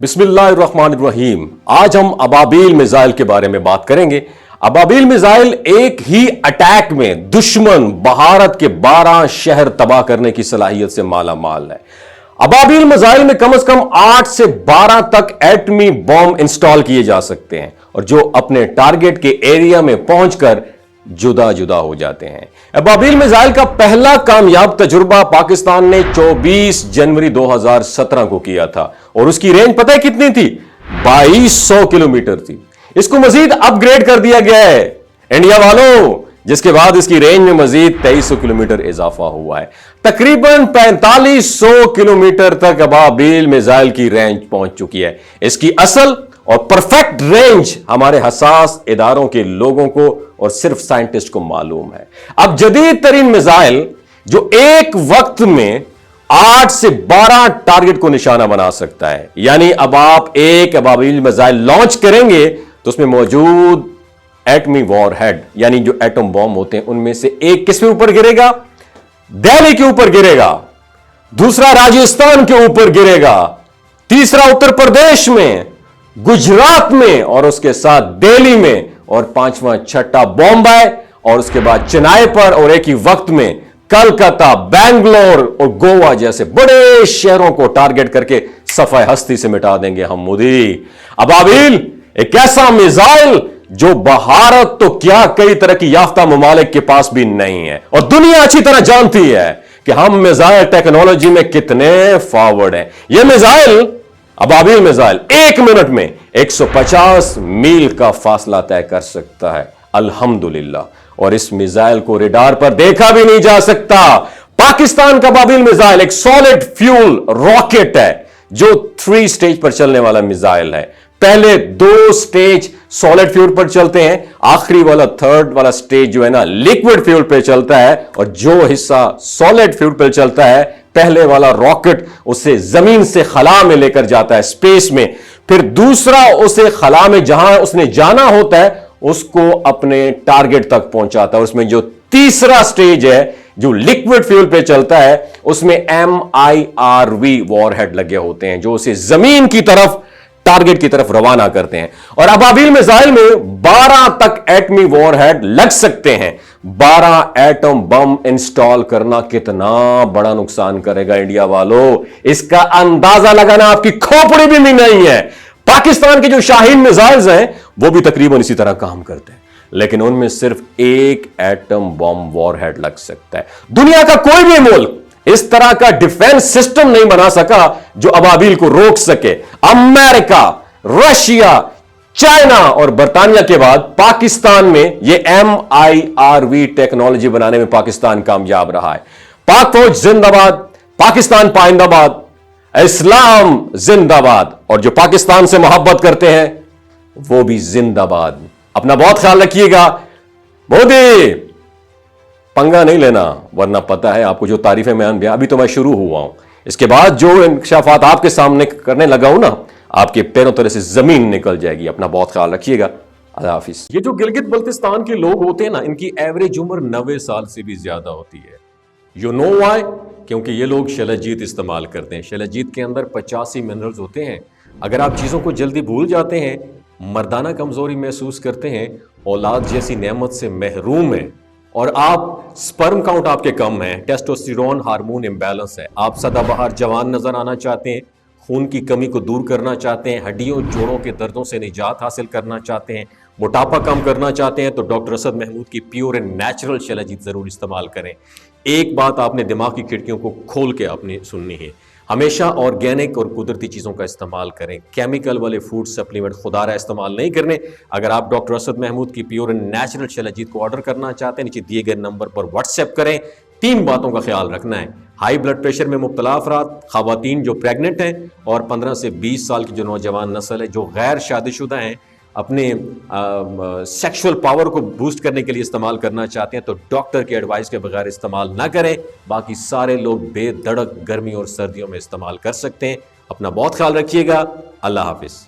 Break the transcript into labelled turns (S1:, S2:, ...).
S1: बिस्मिल्लाहिर्रहमानिर्रहीम। आज हम अबाबील मिसाइल के बारे में बात करेंगे। अबाबील मिसाइल एक ही अटैक में दुश्मन भारत के 12 शहर तबाह करने की सलाहियत से माला माल है। अबाबील मिसाइल में कम से कम 8 से 12 तक एटमी बॉम्ब इंस्टॉल किए जा सकते हैं और जो अपने टारगेट के एरिया में पहुंचकर जुदा जुदा हो जाते हैं। अबाबील मिसाइल का पहला कामयाब तजुर्बा पाकिस्तान ने 24 जनवरी 2017 को किया था और उसकी रेंज पता है कितनी थी? 2200 किलोमीटर थी। इसको मजीद अपग्रेड कर दिया गया है इंडिया वालों, जिसके बाद इसकी रेंज में मजीद 2300 किलोमीटर इजाफा हुआ है। तकरीबन 4500 किलोमीटर तक अबाबील मिसाइल की रेंज पहुंच चुकी है। इसकी असल और परफेक्ट रेंज हमारे हसास इदारों के लोगों को और सिर्फ साइंटिस्ट को मालूम है। अब जदीद तरीन मिसाइल जो एक वक्त में 8 से 12 टारगेट को निशाना बना सकता है, यानी अब आप एक अबाबील मिसाइल लॉन्च करेंगे तो उसमें मौजूद एटमी वॉरहेड यानी जो एटम बॉम्ब होते हैं उनमें से एक किस पे ऊपर गिरेगा? दिल्ली के ऊपर गिरेगा, दूसरा राजस्थान के ऊपर गिरेगा, तीसरा उत्तर प्रदेश में, गुजरात में और उसके साथ दिल्ली में, और पांचवां छठा बॉम्बे और उसके बाद चेन्नई पर, और एक ही वक्त में कलकत्ता, बेंगलोर और गोवा जैसे बड़े शहरों को टारगेट करके सफाई हस्ती से मिटा देंगे हम मोदी। अबाबील एक ऐसा मिसाइल जो भारत तो क्या कई तरक्की याफ्ता ममालिक के पास भी नहीं है और दुनिया अच्छी तरह जानती है कि हम मिसाइल टेक्नोलॉजी में कितने फॉरवर्ड हैं। यह मिसाइल अबाबील मिसाइल 1 मिनट में 150 मील का फासला तय कर सकता है अल्हम्दुलिल्लाह, और इस मिसाइल को रेडार पर देखा भी नहीं जा सकता। पाकिस्तान का अबाबील मिसाइल एक सॉलिड फ्यूल रॉकेट है जो 3 स्टेज पर चलने वाला मिसाइल है। पहले 2 स्टेज सॉलिड फ्यूल पर चलते हैं, आखिरी वाला 3rd वाला स्टेज जो है ना लिक्विड फ्यूल पे चलता है, और जो हिस्सा सॉलिड फ्यूल पर चलता है पहले वाला रॉकेट उसे जमीन से खला में लेकर जाता है स्पेस में, फिर दूसरा उसे खला में जहां उसने जाना होता है उसको अपने टारगेट तक पहुंचाता है। उसमें जो तीसरा स्टेज है जो लिक्विड फ्यूल पे चलता है उसमें MIRV वॉरहेड लगे होते हैं जो उसे जमीन की तरफ टारगेट की तरफ रवाना करते हैं। और अबाबील मिसाइल में 12 तक एटमी वॉरहेड लग सकते हैं। 12 एटम बम इंस्टॉल करना कितना बड़ा नुकसान करेगा इंडिया वालों, इसका अंदाजा लगाना आपकी खोपड़ी भी नहीं है। पाकिस्तान के जो शाहीन मिसाइल्स हैं वो भी तकरीबन इसी तरह काम करते हैं, लेकिन उनमें सिर्फ एक एटम बम वॉरहेड लग सकता है। दुनिया का कोई भी मुल्क इस तरह का डिफेंस सिस्टम नहीं बना सका जो अबाबील को रोक सके। अमेरिका, रशिया, चाइना और बर्तानिया के बाद पाकिस्तान में यह MIRV टेक्नोलॉजी बनाने में पाकिस्तान कामयाब रहा है। पाक फौज जिंदाबाद, पाकिस्तान पाइंदाबाद, इस्लाम जिंदाबाद, और जो पाकिस्तान से मोहब्बत करते हैं वो भी जिंदाबाद। अपना बहुत ख्याल रखिएगा। मोदी पंगा नहीं लेना, वरना पता है आपको जो तारीफें मैं अभी तो मैं शुरू हुआ हूं, इसके बाद जो इंकशाफात आपके सामने करने लगा हूं ना आपके पैरों तरह से जमीन निकल जाएगी। अपना बहुत ख्याल रखिएगा। अल्लाह हाफिज। ये जो गिलगित बल्तिस्तान के लोग होते हैं ना, इनकी एवरेज उम्र 90 साल से भी ज्यादा होती है। You know why? क्योंकि ये लोग शलजीत इस्तेमाल करते हैं। शलजीत के अंदर 85 मिनरल्स होते हैं। अगर आप चीज़ों को जल्दी भूल जाते हैं, मर्दाना कमजोरी महसूस करते हैं, औलाद जैसी नेमत से महरूम है, और आप स्पर्म काउंट आपके कम है, टेस्टोस्टेरोन हार्मोन इम्बैलेंस है, आप सदाबहार जवान नजर आना चाहते हैं, खून की कमी को दूर करना चाहते हैं, हड्डियों जोड़ों के दर्दों से निजात हासिल करना चाहते हैं, मोटापा कम करना चाहते हैं, तो डॉक्टर असद महमूद की प्योर एंड नेचुरल शलजीत जरूर इस्तेमाल करें। एक बात आपने दिमाग की खिड़कियों को खोल के आपने सुननी है, हमेशा ऑर्गेनिक और कुदरती चीज़ों का इस्तेमाल करें। केमिकल वाले फूड सप्लीमेंट खुदारा इस्तेमाल नहीं करने। अगर आप डॉक्टर असद महमूद की प्योर एंड नेचुरल शलजीत को ऑर्डर करना चाहते हैं, नीचे दिए गए नंबर पर व्हाट्सएप करें। 3 बातों का ख्याल रखना है। हाई ब्लड प्रेशर में मुब्तला अफराद, खवातीन जो प्रेग्नेंट हैं, और 15 से 20 साल की जो नौजवान नस्ल है जो गैर शादीशुदा हैं, अपने सेक्सुअल पावर को बूस्ट करने के लिए इस्तेमाल करना चाहते हैं तो डॉक्टर के एडवाइस के बगैर इस्तेमाल ना करें। बाकी सारे लोग बेधड़क गर्मी और सर्दियों में इस्तेमाल कर सकते हैं। अपना बहुत ख्याल रखिएगा। अल्लाह हाफिज।